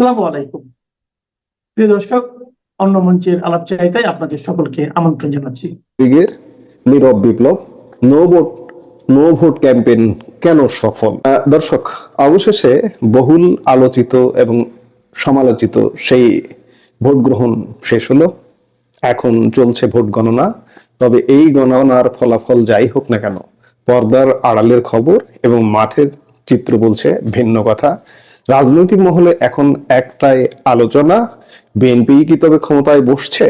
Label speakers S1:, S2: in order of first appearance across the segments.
S1: আসসালামু আলাইকুম। প্রিয় দর্শক, অন্য মঞ্চের আলাপচারিতায় আপনাদের সকলকে আমন্ত্রণ জানাচ্ছি।
S2: লীগের নীরব বিপ্লব, no vote no vote campaign কেন সফল? দর্শক, অবশেষে বহুল আলোচিত এবং সমালোচিত সেই ভোট গ্রহণ শেষ হলো। এখন চলছে ভোট গণনা। তবে এই গণনার ফলাফল যাই হোক না কেন, পর্দার আড়ালের খবর এবং মাঠের চিত্র বলছে ভিন্ন কথা। রাজনৈতিক মহলে এখন একটাই আলোচনা, বিএনপি কি তবে ক্ষমতায় বসছে?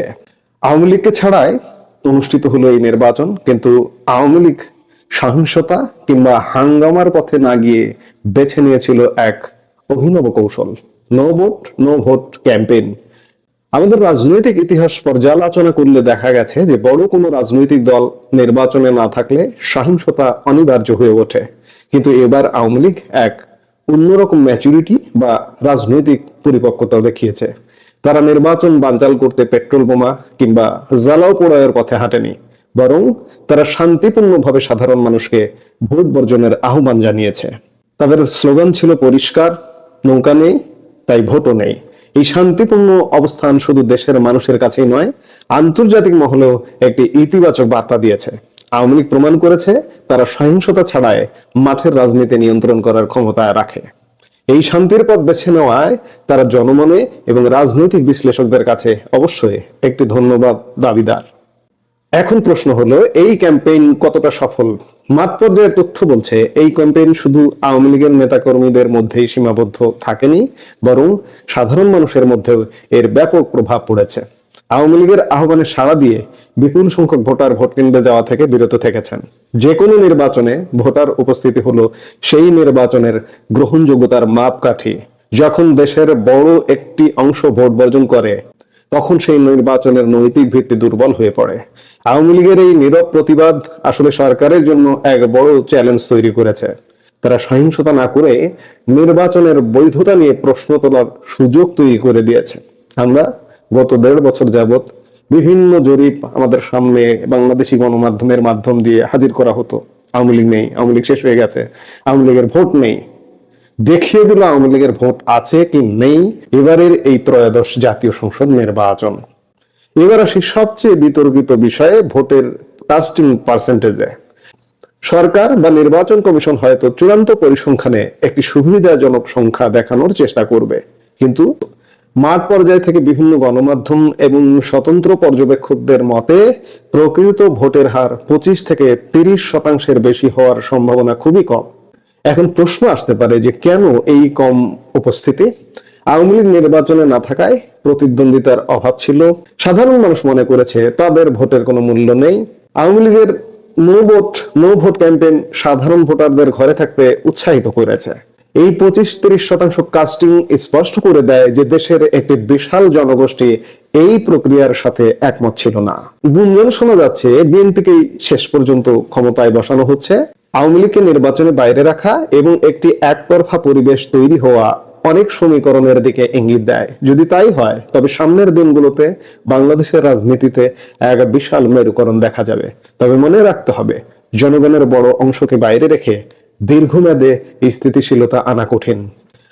S2: আওয়ামী লীগকে ছাড়াই অনুষ্ঠিত হলো এই নির্বাচন, কিন্তু আওয়ামী লীগ সহিংসতা কিংবা হাঙ্গামার পথে না গিয়ে বেছে নিয়েছিল এক অভিনব কৌশল, no vote no vote campaign. আমাদের রাজনৈতিক ইতিহাস পর্যালোচনা করলে দেখা গেছে যে বড় কোনো রাজনৈতিক দল নির্বাচনে না থাকলে সহিংসতা অনিবার্য হয়ে ওঠে, কিন্তু এবার আওয়ামী লীগ এক অন্যরকম ম্যাচুরিটি বা রাজনৈতিক পরিপক্কতা দেখিয়েছে। তারা নির্বাচন বানচাল করতে পেট্রোল বোমা কিংবা জ্বালাও পোড়াইয়ের পথে হাঁটেনি, বরং তারা শান্তিপূর্ণভাবে সাধারণ মানুষকে ভোট বর্জনের আহ্বান জানিয়েছে। তাদের স্লোগান ছিল পরিষ্কার, নৌকা নেই তাই ভোটও নেই। এই শান্তিপূর্ণ অবস্থান শুধু দেশের মানুষের কাছেই নয়, আন্তর্জাতিক মহলেও একটি ইতিবাচক বার্তা দিয়েছে। আওয়ামী লীগ প্রমাণ করেছে তারা সহিংসতা ছাড়াই মাঠের রাজনীতি নিয়ন্ত্রণ করার ক্ষমতা রাখে। এই শান্তির পথ বেছে নেওয়ায় তারা জনমনে এবং রাজনৈতিক বিশ্লেষকদের কাছে অবশ্যই একটি ধন্যবাদ দাবিদার। এখন প্রশ্ন হলো, এই ক্যাম্পেইন কতটা সফল? মাঠ পর্যায়ের তথ্য বলছে এই ক্যাম্পেইন শুধু আওয়ামী লীগের নেতাকর্মীদের মধ্যেই সীমাবদ্ধ থাকেনি, বরং সাধারণ মানুষের মধ্যেও এর ব্যাপক প্রভাব পড়েছে। আওয়ামী লীগের আহ্বানে সাড়া দিয়ে বিপুল সংখ্যক ভোটার ভোট কেন্দ্রে যাওয়া থেকে বিরত থেকেছেন। যে কোনো নির্বাচনে ভোটার উপস্থিতি হলো সেই নির্বাচনের গ্রহণযোগ্যতার মাপকাঠি। যখন দেশের বড় একটি অংশ ভোট বর্জন করে, তখন সেই নির্বাচনের নৈতিক ভিত্তি দুর্বল হয়ে পড়ে। আওয়ামী লীগের এই নীরব প্রতিবাদ আসলে সরকারের জন্য এক বড় চ্যালেঞ্জ তৈরি করেছে। তারা সহিংসতা না করে নির্বাচনের বৈধতা নিয়ে প্রশ্ন তোলার সুযোগ তৈরি করে দিয়েছে। আমরা গত 1.5 বছর যাবত বিভিন্ন জরিপ আমাদের সামনে বাংলাদেশি গণমাধ্যমের মাধ্যম দিয়ে হাজির করা হতো। আওয়ামী লীগ নেই, আওয়ামী লীগ শেষ হয়ে গেছে, আওয়ামী লীগের ভোট নেই। দেখিয়ে দিল আওয়ামী লীগের ভোট আছে কি নেই এবারের এই ত্রয়োদশ জাতীয় সংসদ নির্বাচন। এবার আসি সবচেয়ে বিতর্কিত বিষয়ে, ভোটের কাস্টিং পার্সেন্টেজে। সরকার বা নির্বাচন কমিশন হয়তো চূড়ান্ত পরিসংখ্যানে একটি সুবিধাজনক সংখ্যা দেখানোর চেষ্টা করবে, কিন্তু মাঠ পর্যায় থেকে বিভিন্ন গণমাধ্যম এবং স্বতন্ত্র পর্যবেক্ষকদের মতে প্রকৃত ভোটের হার 25 থেকে 30% বেশি হওয়ার সম্ভাবনা খুবই কম। এখন প্রশ্ন আসতে পারে যে কেন এই কম উপস্থিতি? আওয়ামী লীগ নির্বাচনে না থাকায় প্রতিদ্বন্দ্বিতার অভাব ছিল। সাধারণ মানুষ মনে করেছে তাদের ভোটের কোনো মূল্য নেই। আওয়ামী লীগের নো ভোট ক্যাম্পেইন সাধারণ ভোটারদের ঘরে থাকতে উৎসাহিত করেছে। এই 25-30% কাস্টিং স্পষ্ট করে দেয় যে দেশের একটি বিশাল জনগোষ্ঠী এই প্রক্রিয়ার সাথে একমত ছিল না। গুঞ্জন শোনা যাচ্ছে বিএনপিকে শেষ পর্যন্ত ক্ষমতায় বসানো হচ্ছে। আওয়ামী লীগকে নির্বাচনে বাইরে রাখা এবং একটি একতরফা পরিবেশ তৈরি হওয়া অনেক সমীকরণের দিকে ইঙ্গিত দেয়। যদি তাই হয়, তবে সামনের দিনগুলোতে বাংলাদেশের রাজনীতিতে এক বিশাল মেরুকরণ দেখা যাবে। তবে মনে রাখতে হবে, জনগণের বড় অংশকে বাইরে রেখে দীর্ঘমেয়াদে স্থিতিশীলতা আনা কঠিন।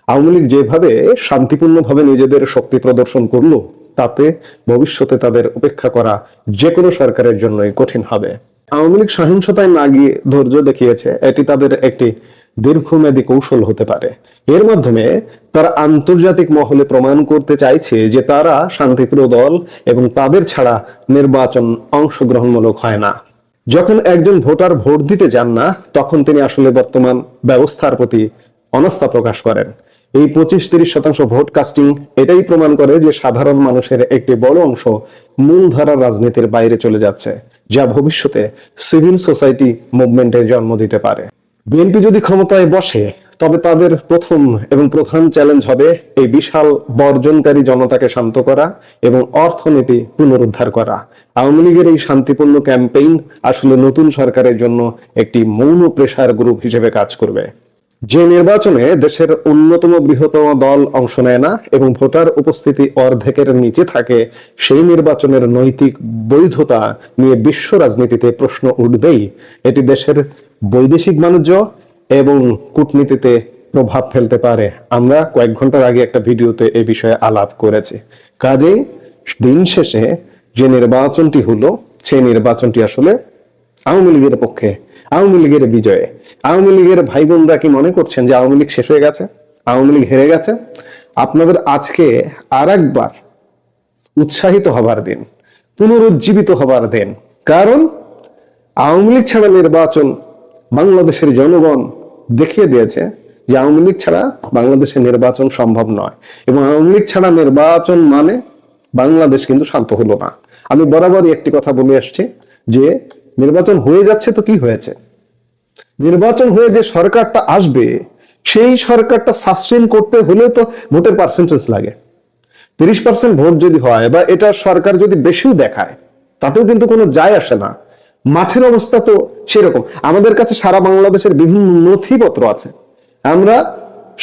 S2: আওয়ামী লীগ যেভাবে শান্তিপূর্ণভাবে নিজেদের শক্তি প্রদর্শন করলো, তাতে ভবিষ্যতে তাদের উপেক্ষা করা যে কোনো সরকারের জন্যই কঠিন হবে। আওয়ামী লীগ সহিংসতায় না গিয়ে ধৈর্য দেখিয়েছে, এটি তাদের একটি দীর্ঘমেয়াদী কৌশল হতে পারে। এর মাধ্যমে তারা আন্তর্জাতিক মহলে প্রমাণ করতে চাইছে যে তারা শান্তিপ্রিয় দল এবং তাদের ছাড়া নির্বাচন অংশগ্রহণমূলক হয় না। যখন একজন ভোটার ভোট দিতে যান না, তখন তিনি আসলে বর্তমান ব্যবস্থার প্রতি অনাস্থা প্রকাশ করেন। এই 25-30% ভোট কাস্টিং এটাই প্রমাণ করে যে সাধারণ মানুষের একটি বড় অংশ মূলধারার রাজনীতির বাইরে চলে যাচ্ছে, যা ভবিষ্যতে সিভিল সোসাইটি মুভমেন্টের জন্ম দিতে পারে। বিএনপি যদি ক্ষমতায় বসে, তবে তাদের প্রথম এবং প্রধান চ্যালেঞ্জ হবে এই বিশাল বর্জনকারী জনতাকে শান্ত করা এবং অর্থনীতি পুনরুদ্ধার করা। আওয়ামী লীগের এই শান্তিপূর্ণ ক্যাম্পেইন আসলে নতুন সরকারের জন্য একটি মৌন প্রেসার গ্রুপ হিসেবে কাজ করবে। যে নির্বাচনে দেশের অন্যতম বৃহত্তম দল অংশ নেয় না এবং ভোটার উপস্থিতি অর্ধেকের নিচে থাকে, সেই নির্বাচনের নৈতিক বৈধতা নিয়ে বিশ্ব রাজনীতিতে প্রশ্ন উঠবেই। এটি দেশের বৈদেশিক বাণিজ্য এবং কূটনীতিতে প্রভাব ফেলতে পারে আমরা কয়েক ঘন্টার আগে একটা ভিডিওতে এই বিষয়ে আলাপ করেছি। কাজেই দিন শেষে যে নির্বাচনটি হলো সেই নির্বাচনটি আসলে আওয়ামী লীগের পক্ষে, আওয়ামী লীগের বিজয়ে। আওয়ামী লীগের ভাই বোনরা কি মনে করছেন যে আওয়ামী লীগ শেষ হয়ে গেছে, আওয়ামী লীগ হেরে গেছে? আপনাদের আজকে আর একবার উৎসাহিত হবার দিন, পুনরুজ্জীবিত হবার দিন। কারণ আওয়ামী লীগ ছাড়া নির্বাচন বাংলাদেশের জনগণ দেখিয়ে দিয়েছে যে আওয়ামী লীগ ছাড়া বাংলাদেশের নির্বাচন সম্ভব নয়, এবং আওয়ামী লীগ ছাড়া নির্বাচন মানে বাংলাদেশ কিন্তু শান্ত হলো না। আমি বরাবরই একটি কথা বলে আসছি যে নির্বাচন হয়ে যাচ্ছে তো কি হয়েছে, নির্বাচন হয়ে যে সরকারটা আসবে সেই সরকারটা সাস্টেন করতে হলেও তো ভোটের পার্সেন্টেজ লাগে। 30% ভোট যদি হয় বা এটা সরকার যদি বেশিও দেখায় তাতেও কিন্তু কোনো যায় আসে না। মাঠের অবস্থা তো সেরকম। আমাদের কাছে সারা বাংলাদেশের বিভিন্ন নথিপত্র আছে, আমরা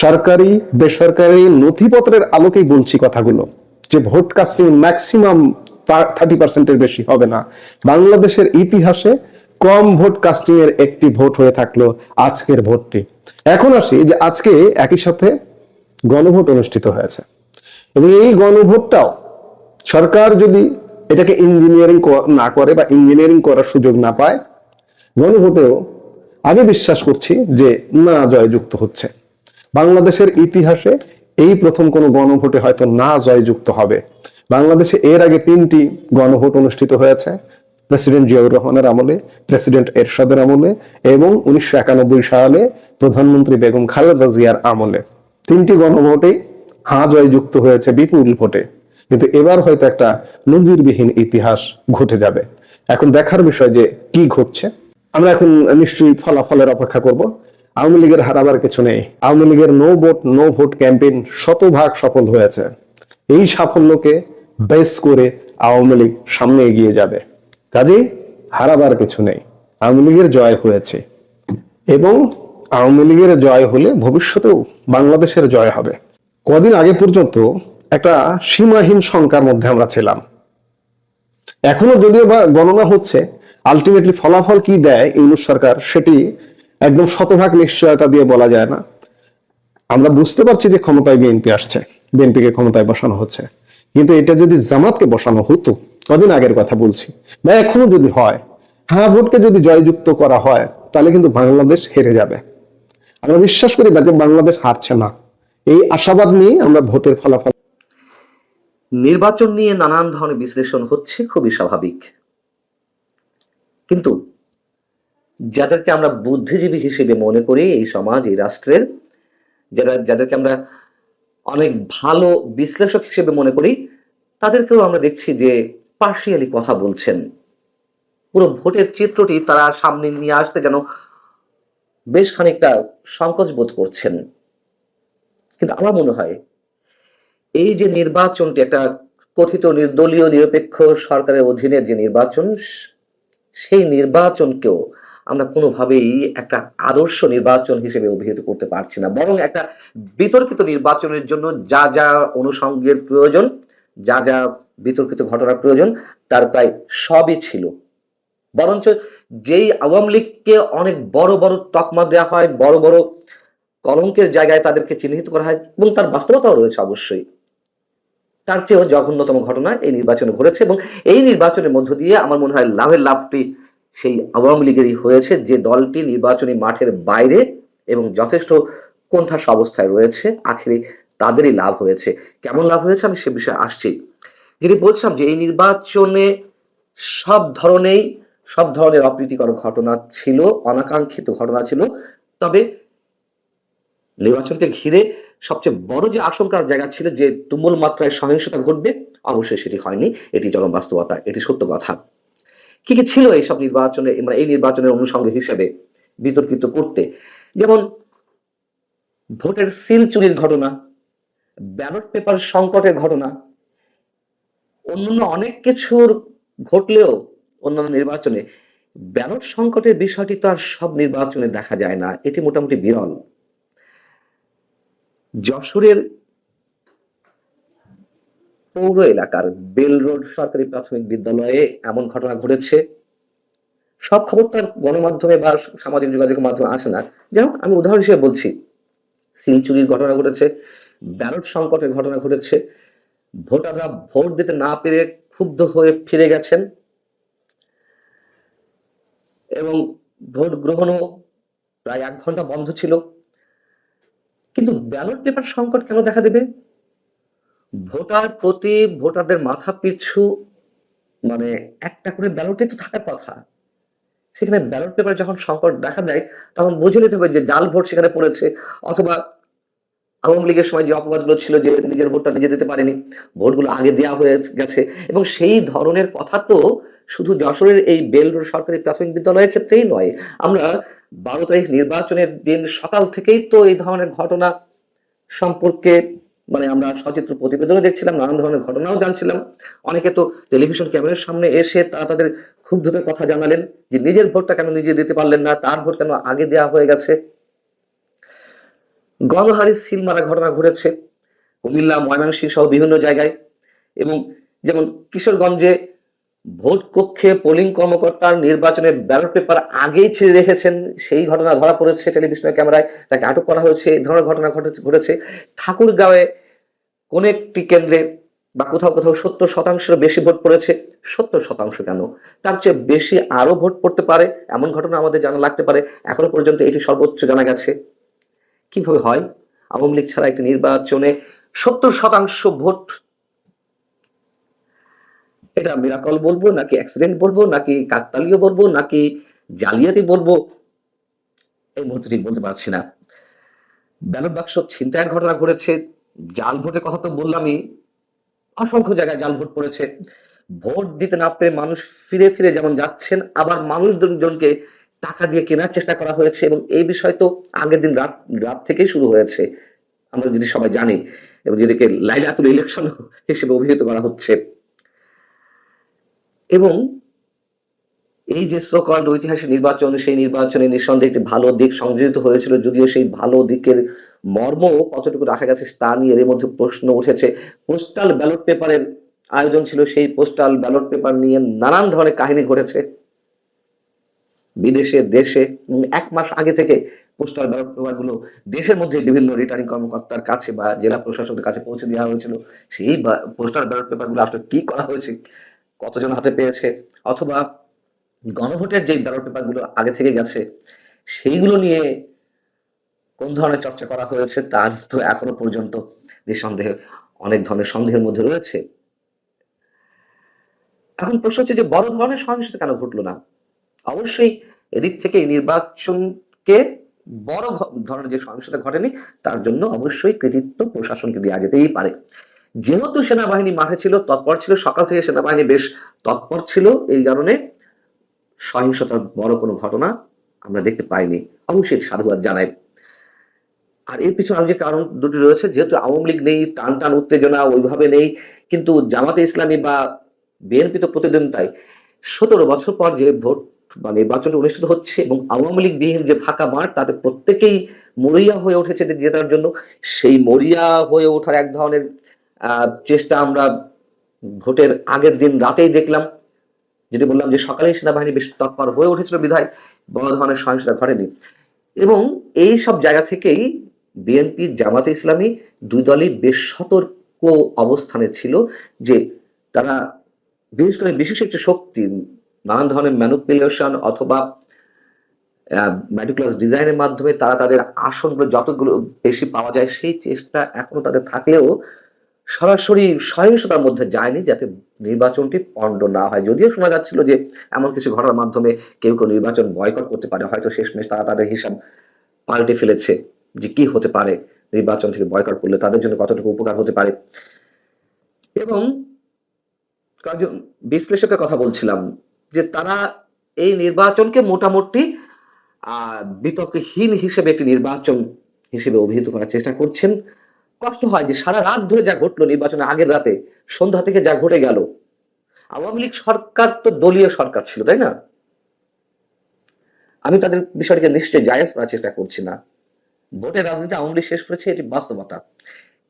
S2: সরকারি বেসরকারি নথিপত্রের আলোকেই বলছি কথাগুলো, যে ভোট কাস্টিং ম্যাক্সিমাম 30%-এর বেশি হবে না। বাংলাদেশের ইতিহাসে কম ভোট কাস্টিং এর একটি ভোট হয়ে থাকলো আজকের ভোটটি। এখন আসি যে আজকে একই সাথে গণভোট অনুষ্ঠিত হয়েছে, এবং এই গণভোটটাও সরকার যদি এটাকে ইঞ্জিনিয়ারিং না করে বা ইঞ্জিনিয়ারিং করার সুযোগ না পায়, গণভোটেও আমি বিশ্বাস করছি যে না জয়যুক্ত হচ্ছে। বাংলাদেশের ইতিহাসে এই প্রথম কোন গণভোটে হয়তো না জয়যুক্ত হবে। বাংলাদেশে এর আগে 3টি গণভোট অনুষ্ঠিত হয়েছে, প্রেসিডেন্ট জিয়াউর রহমানের আমলে, প্রেসিডেন্ট এরশাদের আমলে এবং 1991 সালে প্রধানমন্ত্রী বেগম খালেদা জিয়ার আমলে। 3টি গণভোটে হ্যাঁ জয়যুক্ত হয়েছে বিপুল ভোটে। কিন্তু এবার হয়তো একটা নজিরবিহীন ইতিহাস ঘটে যাবে। এখন দেখার বিষয় যে কি ঘটছে। আমরা এখন নিশ্চয়ই ফলাফলের অপেক্ষা করব। আওয়ামী লীগের হারাবার কিছু নেই। আওয়ামী লীগের নো ভোট ক্যাম্পেইন শতভাগ সফল হয়েছে। এই সাফল্যকে বেস করে আওয়ামী লীগ সামনে এগিয়ে যাবে। কাজেই হারাবার কিছু নেই, আওয়ামী লীগের জয় হয়েছে, এবং আওয়ামী লীগের জয় হলে ভবিষ্যতেও বাংলাদেশের জয় হবে। কদিন আগে পর্যন্ত একটা সীমাহীন শঙ্কার মধ্যে আমরা ছিলাম। এখনো যদিও বা গণনা হচ্ছে, আলটিমেটলি ফলাফল কি দেয় ইউনূস সরকার সেটি একদম শতভাগ নিশ্চয়তা দিয়ে বলা যায় না। আমরা বুঝতে পারছি যে ক্ষমতায় বিএনপি আসছে, বিএনপিকে ক্ষমতায় বসানো হচ্ছে, কিন্তু এটা যদি জামাতকে বসানো হতো, কদিন আগের কথা বলছি, বা এখনো যদি হয়, হ্যাঁ ভোটকে যদি জয়যুক্ত করা হয়, তাহলে কিন্তু বাংলাদেশ হেরে যাবে। আমরা বিশ্বাস করি যে বাংলাদেশ হারছে না, এই আশাবাদ নিয়ে আমরা ভোটের ফলাফল।
S3: নির্বাচন নিয়ে নানান ধরনের বিশ্লেষণ হচ্ছে, খুবই স্বাভাবিক। কিন্তু যাদেরকে আমরা বুদ্ধিজীবী হিসেবে মনে করি এই সমাজ, এই রাষ্ট্রের, যাদেরকে আমরা অনেক ভালো বিশ্লেষক হিসেবে মনে করি, তাদেরকেও আমরা দেখছি যে পার্শিয়ালি কথা বলছেন। পুরো ভোটের চিত্রটি তারা সামনে নিয়ে আসতে যেন বেশ খানিকটা সংকোচ বোধ করছেন। কিন্তু আমার মনে হয় এই যে নির্বাচনটি একটা কথিত নির্দলীয় নিরপেক্ষ সরকারের অধীনের যে নির্বাচন, সেই নির্বাচনকেও আমরা কোনোভাবেই একটা আদর্শ নির্বাচন হিসেবে অভিহিত করতে পারছি না, বরং একটা বিতর্কিত নির্বাচনের জন্য যা যা অনুষঙ্গের প্রয়োজন, যা যা বিতর্কিত ঘটনার প্রয়োজন, তার প্রায় সবই ছিল। বরঞ্চ যেই আওয়ামী লীগকে অনেক বড় বড় তকমা দেওয়া হয়, বড় বড় কলঙ্কের জায়গায় তাদেরকে চিহ্নিত করা হয়, এবং তার বাস্তবতাও রয়েছে অবশ্যই, তার চেয়েও জঘন্যতম ঘটনা এই নির্বাচনে ঘটেছে। এবং এই নির্বাচনের মধ্য দিয়ে আমার মনে হয় লাভের লাভটি সেই আওয়ামী লীগেরই হয়েছে, যে দলটি নির্বাচনী মাঠের বাইরে এবং যথেষ্ট কোণঠাসা অবস্থায় রয়েছে, আখেরে তাদেরই লাভ হয়েছে। কেমন লাভ হয়েছে আমি সে বিষয়ে আসছি। যেটি বলছিলাম যে এই নির্বাচনে সব ধরনের অপ্রীতিকর ঘটনা ছিল, অনাকাঙ্ক্ষিত ঘটনা ছিল। তবে নির্বাচনকে ঘিরে সবচেয়ে বড় যে আশঙ্কার জায়গা ছিল যে তুমুল মাত্রায় সহিংসতা ঘটবে, অবশ্যই সেটি হয়নি। এটি চরম বাস্তবতা, এটি সত্য কথা। কি কি ছিল এইসব নির্বাচনে, মানে এই নির্বাচনের অনুষঙ্গ হিসেবে বিতর্কিত করতে? যেমন ভোটের সিল চুরির ঘটনা, ব্যালট পেপার সংকটের ঘটনা, অন্যান্য অনেক কিছুর ঘটলেও অন্যান্য নির্বাচনে ব্যালট সংকটের বিষয়টি তো আর সব নির্বাচনে দেখা যায় না, এটি মোটামুটি বিরল। যশোরের পৌর এলাকার বেল রোড সরকারি প্রাথমিক বিদ্যালয়ে এমন ঘটনা ঘটেছে। সব খবর তার গণমাধ্যমে বা সামাজিক যোগাযোগ মাধ্যমে আসে না। যাই হোক, আমি উদাহরণ হিসেবে বলছি, সিল চুরির ঘটনা ঘটেছে, ব্যালট সংকটের ঘটনা ঘটেছে, ভোটাররা ভোট দিতে না পেরে ক্ষুব্ধ হয়ে ফিরে গেছেন এবং ভোট গ্রহণও প্রায় 1 ঘন্টা বন্ধ ছিল। কিন্তু ব্যালট পেপার সংকট কেন দেখা দেবে? ভোটার প্রতি ভোটারদের মাথা পিছু মানে একটা করে ব্যালটই তো থাকার কথা। সেখানে ব্যালট পেপার যখন সংকট দেখা দেয় তখন বুঝে নিতে হবে যে জাল ভোট সেখানে পড়েছে, অথবা আওয়ামী লীগের সময় যে অপবাদগুলো ছিল যে নিজের ভোটটা নিজে দিতে পারেনি, ভোটগুলো আগে দেওয়া হয়ে গেছে। এবং সেই ধরনের কথা তো শুধু যশোরের এই বেল রোড সরকারি প্রাথমিক বিদ্যালয়ের ক্ষেত্রেই নয়। আমরা 12 তারিখ নির্বাচনের দিন সকাল থেকেই তো এই ধরনের ঘটনা সম্পর্কে আমরা সচিত্র প্রতিবেদনও দেখছিলাম, নানান ধরনের ঘটনাও জানছিলাম। অনেকে তো টেলিভিশন ক্যামেরার সামনে এসে তারা তাদের ক্ষুব্ধতার কথা জানালেন যে নিজের ভোটটা কেন নিজে দিতে পারলেন না, তার ভোট কেন আগে দেওয়া হয়ে গেছে। গণহারে সিল মারা ঘটনা ঘটেছে কুমিল্লা, ময়মনসিংহ সহ বিভিন্ন জায়গায়। এবং যেমন কিশোরগঞ্জে ভোট কক্ষে পোলিং কর্মকর্তার নির্বাচনের ব্যালট পেপার আগেই ছিঁড়ে রেখেছেন, সেই ঘটনা ধরা পড়েছে টেলিভিশনের ক্যামেরায়, তাকে আটক করা হয়েছে। এই ধরনের ঘটনা ঘটেছে ঠাকুরগাঁওয়ে কোন একটি কেন্দ্রে বা কোথাও কোথাও 70% বেশি ভোট পড়েছে। 70% কেন, তার চেয়ে বেশি আরো ভোট পড়তে পারে, এমন ঘটনা আমাদের জানা লাগতে পারে। এখনো পর্যন্ত এটি সর্বোচ্চ জানা গেছে। কিভাবে হয় আওয়ামী লীগ ছাড়া একটি নির্বাচনে 70% ভোট? এটা মিরাকল বলবো নাকি অ্যাক্সিডেন্ট বলবো নাকি কাকতালীয় বলবো নাকি জালিয়াতি বলবো, এই মুহূর্তে ঠিক বলতে পারছি না। ব্যালট বাক্স ছিনতাইয়ের ঘটনা ঘটেছে, জাল ভোটের কথা তো বললামই, অসংখ্য জায়গায় জাল ভোট পড়েছে। ভোট দিতে না পেরে মানুষ ফিরে ফিরে যেমন যাচ্ছেন, আবার মানুষজনকে টাকা দিয়ে কেনার চেষ্টা করা হয়েছে। এবং এই বিষয় তো আগের দিন রাত থেকেই শুরু হয়েছে, আমরা যদি সবাই জানি, এবং যেদিকে লাইলাতুল ইলেকশন হিসেবে অভিহিত করা হচ্ছে। এবং এই যে সো কল্ড ঐতিহাসিক নির্বাচন, সেই নির্বাচনে নিঃসন্দেহে একটি ভালো দিক সংযোজিত হয়েছিল, যদিও সেই ভালো দিকের মর্ম কতটুকু রাখা গেছে তা নিয়ে এর মধ্যে প্রশ্ন উঠেছে। পোস্টাল ব্যালট পেপারের আয়োজন ছিল, সেই পোস্টাল ব্যালট পেপার নিয়ে নানান ধরনের কাহিনী ঘটেছে বিদেশে দেশে। 1 মাস আগে থেকে পোস্টাল ব্যালট পেপার গুলো দেশের মধ্যে বিভিন্ন রিটার্নিং কর্মকর্তার কাছে বা জেলা প্রশাসকের কাছে পৌঁছে দেওয়া হয়েছিল। সেই পোস্টাল ব্যালট পেপার গুলো আসলে কি করা হয়েছে, কতজন হাতে পেয়েছে, অথবা গণভোটের যে ব্যালট পেপার গুলো আগে থেকে গেছে সেইগুলো নিয়ে কোন ধরনের চর্চা করা হয়েছে তার তো এখনো পর্যন্ত নিঃসন্দেহে অনেক ধরনের সন্দেহের মধ্যে রয়েছে। এখন প্রশ্ন হচ্ছে যে বড় ধরনের সহিংসতা কেন ঘটলো না? অবশ্যই এদিক থেকে নির্বাচনকে বড় ধরনের যে সহিংসতা ঘটেনি তার জন্য অবশ্যই কৃতিত্ব প্রশাসনকে দেওয়া যেতেই পারে। যেহেতু সেনাবাহিনী মাঠে ছিল, তৎপর ছিল, সকাল থেকে সেনাবাহিনী বেশ তৎপর ছিল, এই কারণে সহিংসতার বড় কোনো ঘটনা আমরা দেখতে পাইনি। অবশ্যই সাধুবাদ জানাই। আর এর পিছনে আরো যে কারণ দুটি রয়েছে, যেহেতু আওয়ামী লীগ নেই, টান টান উত্তেজনা ওইভাবে নেই, কিন্তু জামাতে ইসলামী বা বিএনপি তো প্রতিদ্বন্দ্বিতায় 17 বছর পর যে ভোট বা নির্বাচন অনুষ্ঠিত হচ্ছে এবং আওয়ামী লীগ বিহীন যে ফাঁকা মাঠ, তাতে প্রত্যেকেই মরিয়া হয়ে উঠেছে জেতার জন্য। সেই মরিয়া হয়ে ওঠার এক ধরনের চেষ্টা আমরা ভোটের আগের দিন রাতেই দেখলাম, যেটি বললাম যে সকালেই সেনাবাহিনী বেশ তৎপর হয়ে উঠেছিল বিধায় বড় ধরনের সহিংসতা ঘটেনি। এবং এই সব জায়গা থেকেই বিএনপি জামাতে ইসলামী দুই দলই বেশ সতর্ক অবস্থানে ছিল যে তারা বিশেষ করে বিশেষ একটি শক্তি, নানান ধরনের ম্যানিপুলেশন অথবা ম্যাটিকুলাস ডিজাইনের মাধ্যমে তারা তাদের আসনগুলো যতগুলো বেশি পাওয়া যায় সেই চেষ্টা এখনো তাদের থাকলেও সরাসরি সহিংসতার মধ্যে যায়নি, যাতে নির্বাচনটি পণ্ড না হয়। যদিও শোনা যাচ্ছিল যে এমন কিছু ঘটনার মাধ্যমে কেউ কেউ নির্বাচন বয়কট করতে পারে, হয়তো শেষমেশ তারা তাদের হিসাব পাল্টে ফেলেছে যে কি হতে পারে নির্বাচন থেকে বয়কট করলে তাদের জন্য কতটুকু উপকার হতে পারে। এবং কয়েকজন বিশ্লেষকের কথা বলছিলাম যে তারা এই নির্বাচনকে মোটামুটি বিতর্কহীন হিসেবে একটি নির্বাচন হিসেবে অভিহিত করার চেষ্টা করছেন। কষ্ট হয় যে সারা রাত ধরে যা ঘটলো, নির্বাচনের আগের রাতে সন্ধ্যা থেকে যা ঘটে গেল, আওয়ামী লীগ সরকার তো দলীয় সরকার ছিল, তাই না? আমি তাদের বিষয়টিকে নিশ্চয়ই জায়েজ করার চেষ্টা করছি না। ভোটের রাজনীতি আওয়ামী লীগ শেষ করেছে, এটি বাস্তবতা।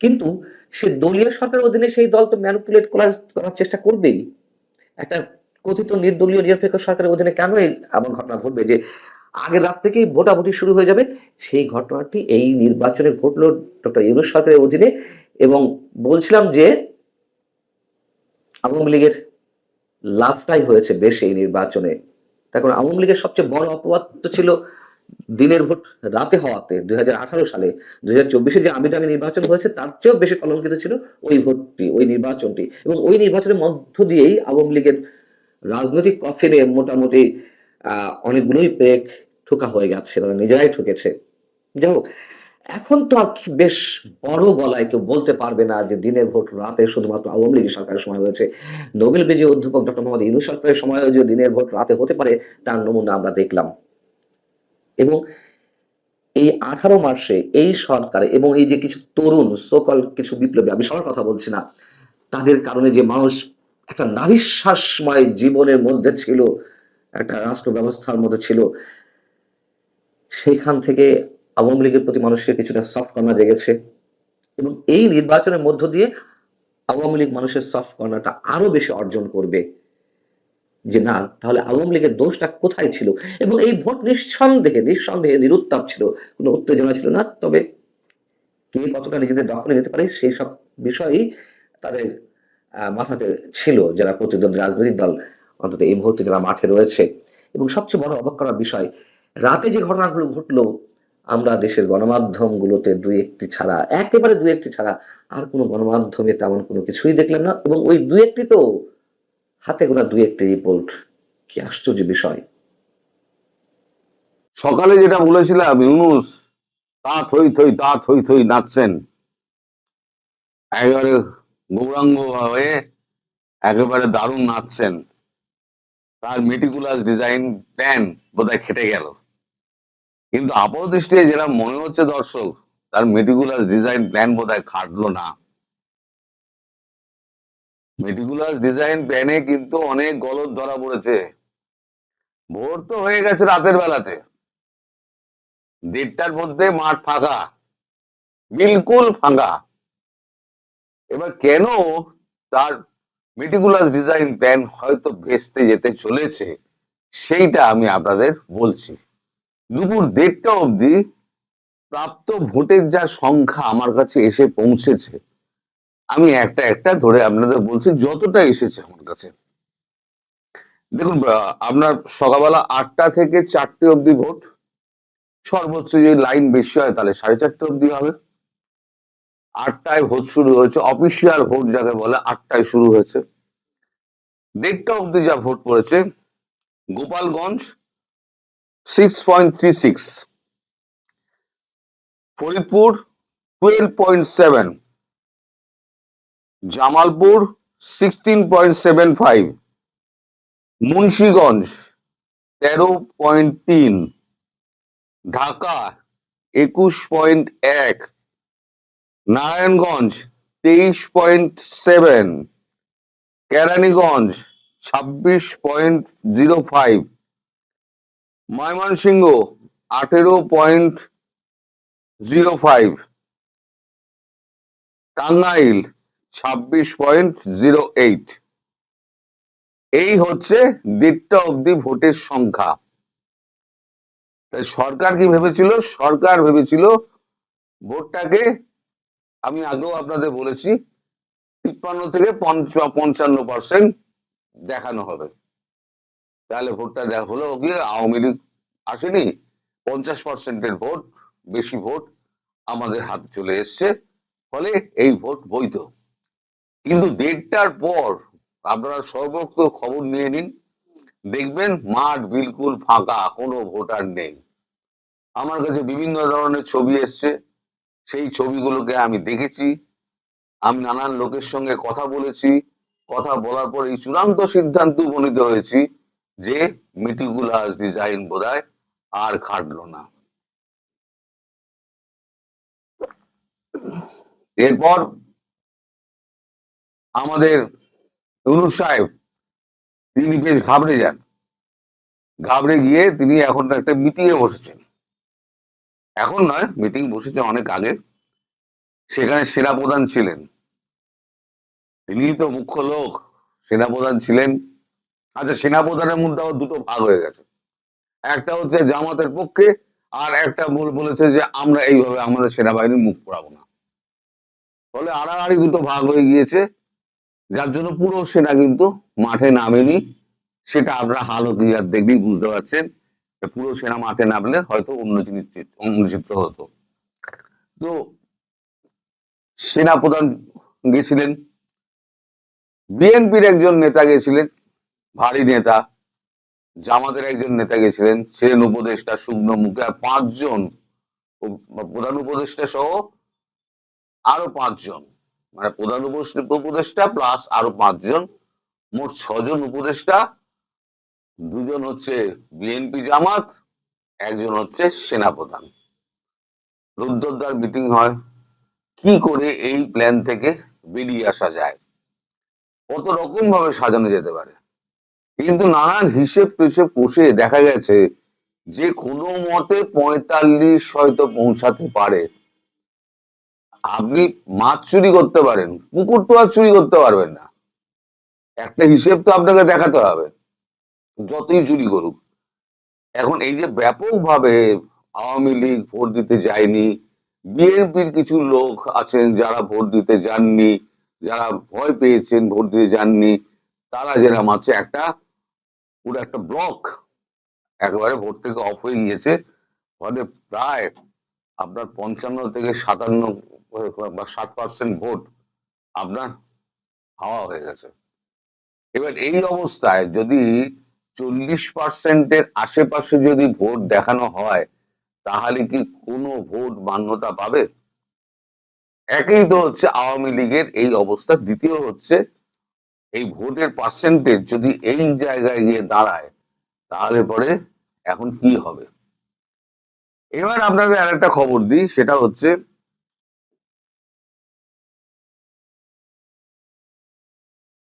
S3: কিন্তু সে দলীয় সরকারের অধীনে সেই দল তো ম্যানিপুলেট করার চেষ্টা করবেই। একটা কথিত নির্দলীয় নিরপেক্ষ সরকারের অধীনে কেন এই এমন ঘটনা ঘটবে যে আগের রাত থেকেই ভোটাভুটি শুরু হয়ে যাবে? সেই ঘটনাটি এই নির্বাচনে ঘটলো ডক্টর ইউনূস সরকারের অধীনে। এবং বলছিলাম যে আওয়ামী লীগের লাভটাই হয়েছে বেশ এই নির্বাচনে। তার কারণ আওয়ামী লীগের সবচেয়ে বড় অপবাদ তো ছিল দিনের ভোট রাতে হওয়াতে। ২০১৮ সালে ২০২৪ যে আমির নামে নির্বাচন হয়েছে তার চেয়েও বেশি কলঙ্কিত ছিল ওই ভোটটি, ওই নির্বাচনটি। এবং ওই নির্বাচনের মধ্য দিয়েই আওয়ামী লীগের রাজনৈতিক কফিনে মোটামুটি অনেকগুলোই পেরেক ঠোকা হয়ে গেছে, তারা নিজেরাই ঠকেছে। যাই হোক, এখন তো আর বেশ বড় গলায় কেউ বলতে পারবে না যে দিনের ভোট রাতে শুধুমাত্র আওয়ামী লীগের সরকারের সময় হয়েছে। নোবেল বিজয়ী অধ্যাপক ডক্টর মোহাম্মদ ইউনূস সরকারের সময়ও যে দিনের ভোট রাতে হতে পারে তার নমুনা আমরা দেখলাম। এবং এই 18 মাসে এই সরকার এবং এই যে কিছু তরুণ সোকল কিছু বিপ্লবী, আমি সবার কথা বলছি না, তাদের কারণে যে মানুষ একটা নাভিশ্বাসময় জীবনের মধ্যে ছিল, একটা রাষ্ট্র ব্যবস্থার মধ্যে ছিল, সেখান থেকে আওয়ামী লীগের প্রতি মানুষের কিছুটা সফট কর্নার জেগেছে। এবং এই নির্বাচনের মধ্য দিয়ে আওয়ামী লীগ মানুষের সফট কর্নারটা আরো বেশি অর্জন করবে, যে না তাহলে আওয়ামী লীগের দোষটা কোথায় ছিল। এবং এই ভোট নিঃসন্দেহে নিরুত্তাপ ছিল, কোনো উত্তেজনা ছিল না। তবে কে কতটা নিজেদের দখলে নিতে পারে সেই সব বিষয়ই তাদের মাথাতে ছিল, যারা প্রতিদ্বন্দ্বী রাজনৈতিক দল অন্তত এই মুহূর্তে যারা মাঠে রয়েছে। এবং সবচেয়ে বড় অবাক করার বিষয়, রাতে যে ঘটনাগুলো ঘটলো আমরা দেশের গণমাধ্যমগুলোতে একেবারে দুই একটি ছাড়া আর কোনো গণমাধ্যমে তেমন কোনো কিছুই দেখলাম না। এবং ওই দুই একটি তো হাতে গোনা দুই একটি রিপোর্ট। কি আশ্চর্য বিষয়!
S4: সকালে যেটা বলেছিলাম, ইউনূস তা থই থই নাচছেন একেবারে গৌরাঙ্গ হয়ে, একেবারে দারুণ নাচছেন। তার মেটিকুলাস ডিজাইন প্ল্যান বোধহয় খেটে গেল, কিন্তু আপাতদৃষ্টি যেটা মনে হচ্ছে দর্শক, তার মেটিকুলাস ডিজাইন প্ল্যান বোধহয় খাটলো না। মেটিকুলাস ডিজাইন প্ল্যানে কিন্তু অনেক গলদ ধরা পড়েছে। ভোর তো হয়ে গেছে রাতের বেলাতে, 1:30টার মধ্যে মাঠ ফাঁকা, বিলকুল ফাঁকা। এবার কেন তার মেটিকুলাস ডিজাইন প্ল্যান হয়তো ভেস্তে যেতে চলেছে সেইটা আমি আপনাদের বলছি। দুপুর 1:30টা অবধি প্রাপ্ত ভোটের যা সংখ্যা আমার কাছে এসে পৌঁছেছে, আমি একটা একটা ধরে আপনাদের বলছি যতটা এসেছে আমার কাছে। দেখুন, আপনার সকালবেলা 8টা থেকে 4টে অবধি ভোট, সর্বোচ্চ যদি লাইন বেশি হয় তাহলে 4:30 অবধি হবে। 8টায় ভোট শুরু হয়েছে, অফিসিয়াল ভোট যাকে বলে 8টায় শুরু হয়েছে। 1:30টা অবধি যা ভোট পড়েছে, গোপালগঞ্জ 6.36, ফরিদপুর 12.7, জামালপুর 16.75, মুন্সিগঞ্জ 13.3, ঢাকা 21.1, নারায়ণগঞ্জ 23.7, কেরানীগঞ্জ 26.05, ময়মনসিংহ 18.05, টাঙ্গাইল 26.08। এই হচ্ছে 1:30টা অবধি ভোটের সংখ্যা। তাই সরকার কি ভেবেছিল? সরকার ভেবেছিল ভোটটাকে, আমি আগেও আপনাদের বলেছি, 53 থেকে 55% দেখানো হবে। তাহলে ভোটটা হলো কি, আওয়ামী লীগ আসেনি, 50%-এর ভোট, বেশি ভোট আমাদের হাতে চলে এসছে, ফলে এই ভোট বৈধ। কিন্তু 1:30টার পর আপনারা সর্বত্র খবর নিয়ে নিন, দেখবেন মাঠ বিলকুল ফাঁকা, কোনো ভোটার নেই। আমার কাছে বিভিন্ন ধরনের ছবি এসছে, সেই ছবিগুলোকে আমি দেখেছি, আমি নানান লোকের সঙ্গে কথা বলেছি। কথা বলার পর এই চূড়ান্ত সিদ্ধান্ত উপনীত হয়েছি যে মেটিকুলাস ডিজাইন বোধহয় আর খাটলো না। এরপর আমাদের ইউনূস সাহেব তিনি বেশ ঘাবড়ে যান, ঘাবড়ে গিয়ে তিনি এখন একটা মিটিং এ বসেছেন। এখন নয়, মিটিং বসেছে অনেক আগে। সেখানে সেনাপ্রধান ছিলেন, তিনি তো মুখ্য লোক, সেনাপ্রধান ছিলেন। আচ্ছা, সেনাপ্রধানের মধ্যে আবার দুটো ভাগ হয়ে গেছে, একটা হচ্ছে জামাতের পক্ষে আর একটা বলেছে যে আমরা এইভাবে আমাদের সেনাবাহিনীর মুখ পড়াবো না। ফলে আড়াআড়ি দুটো ভাগ হয়ে গিয়েছে, যার জন্য পুরো সেনা কিন্তু মাঠে নামেনি। সেটা আপনারা হালও ক্লিয়ার দেখলেই বুঝতে পারছেন যে পুরো সেনা মাঠে নামলে হয়তো অন্য চিত্র হতো। তো সেনাপ্রধান গেছিলেন, বিএনপির একজন নেতা গেছিলেন, ভারী নেতা, জামাতের একজন নেতা গেছিলেন, ছিলেন উপদেষ্টা শুকনো মুখে, আর 5 জন প্রধান উপদেষ্টা সহ আরো 5 জন, মানে প্রধান উপদেষ্টা প্লাস আরো 5 জন, মোট 6 জন উপদেষ্টা, 2 জন হচ্ছে বিএনপি জামাত, একজন হচ্ছে সেনাপ্রধান। রুদ্ধদ্বার মিটিং হয় কি করে এই প্ল্যান থেকে বেরিয়ে আসা যায়, কত রকম ভাবে সাজানো যেতে পারে। কিন্তু নানান হিসেব টিসেব কষে দেখা গেছে যে কোনো মতে 45 হয়তো পৌঁছাতে পারে। আপনি মাছ চুরি করতে পারেন, কুকুর তো আর চুরি করতে পারবেন না। একটা হিসেব তো আপনাকে দেখাতে হবে, যতই চুরি করুক। এখন এই যে ব্যাপকভাবে আওয়ামী লীগ ভোট দিতে যায়নি, বিএনপির কিছু লোক আছেন যারা ভোট দিতে যাননি, যারা ভয় পেয়েছেন ভোট দিতে যাননি, তারা যেরকম আছে একটা পুরো একটা ব্লক একেবারে ভোট থেকে অফ হয়ে গিয়েছে। ফলে প্রায় আপনার 55 থেকে 57 বা 60% ভোট আপনার হাওয়া হয়ে গেছে। এবার এই অবস্থায় যদি 40%-এর আশেপাশে যদি ভোট দেখানো হয়, তাহলে কি কোনো ভোট মান্যতা পাবে? একই তো হচ্ছে আওয়ামী লীগের এই অবস্থা। দ্বিতীয় হচ্ছে এই ভোটের পার্সেন্টেজ যদি এই জায়গায় গিয়ে দাঁড়ায়, তাহলে পরে এখন কি হবে? এবার আপনাদের আর একটা খবর দিই, সেটা হচ্ছে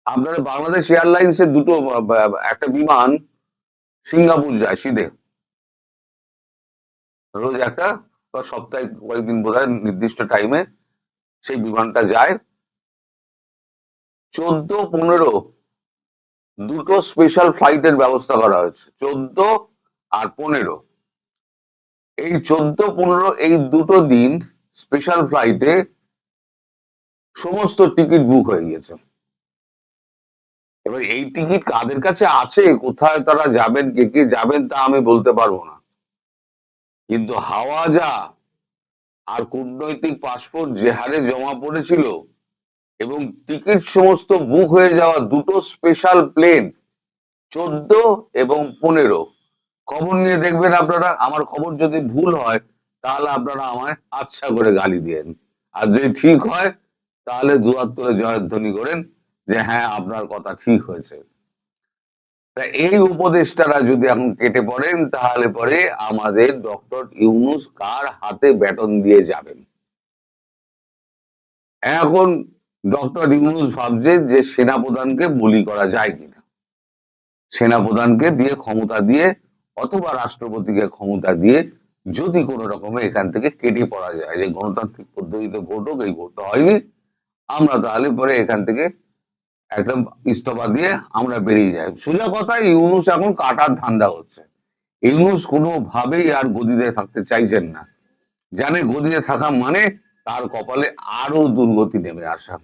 S4: আপনাদের বাংলাদেশ এয়ারলাইন্সের দুটো একটা বিমান সিঙ্গাপুর যায় সিধে, রোজ একটা বা সপ্তাহে কয়েকদিন বোধহয় নির্দিষ্ট টাইমে সেই বিমানটা যায়। 14-15 দুটো স্পেশাল ফ্লাইটের ব্যবস্থা করা হয়েছে, 14 আর 15। এই 14-15 এই দুটো দিন স্পেশাল ফ্লাইটে সমস্ত টিকিট বুক হয়ে গিয়েছে। এবার এই টিকিট কাদের কাছে আছে, কোথায় তারা যাবেন, কে কে যাবেন, তা আমি বলতে পারবো না। কিন্তু হাওয়াজা আর কূটনৈতিক পাসপোর্ট যে হারে জমা পড়েছিল এবং টিকিট সমস্ত বুক হয়ে যাওয়া দুটো স্পেশাল প্লেন 14 এবং 15, খবর নিয়ে দেখবেন আপনারা। আমার খবর যদি ভুল হয় তাহলে আপনারা আমায় আচ্ছা করে গালি দিয়েন, আর যদি ঠিক হয় তাহলে দুহাত তুলে জয়ধ্বনি করেন যে হ্যাঁ আপনার কথা ঠিক হয়েছে। তা এই উপদেষ্টারা যদি এখন কেটে পড়েন, তাহলে পরে আমাদের ডক্টর ইউনূস কার হাতে ব্যাটন দিয়ে যাবেন? এখন ডক্টর ইউনূস ভাবছে যে সেনাপ্রধানকে বলি করা যায় কিনা, সেনাপ্রধানকে দিয়ে ক্ষমতা দিয়ে অথবা রাষ্ট্রপতিকে ক্ষমতা দিয়ে যদি কোনো রকমে এখান থেকে কেটে পড়া যায়, যে গণতান্ত্রিক পদ্ধতিতে ভোট হোক, এই ভোটটা হয়নি, আমরা তাহলে পরে এখান থেকে একদম ইস্তফা দিয়ে আমরা বেরিয়ে যাই। সোজা কথা, ইউনূস এখন কাটার ধান্দা হচ্ছে। ইউনূস কোনোভাবেই আর গদিতে থাকতে চাইছেন না, জানে গদিতে থাকা মানে তার কপালে আরো দুর্গতি নেমে আসা।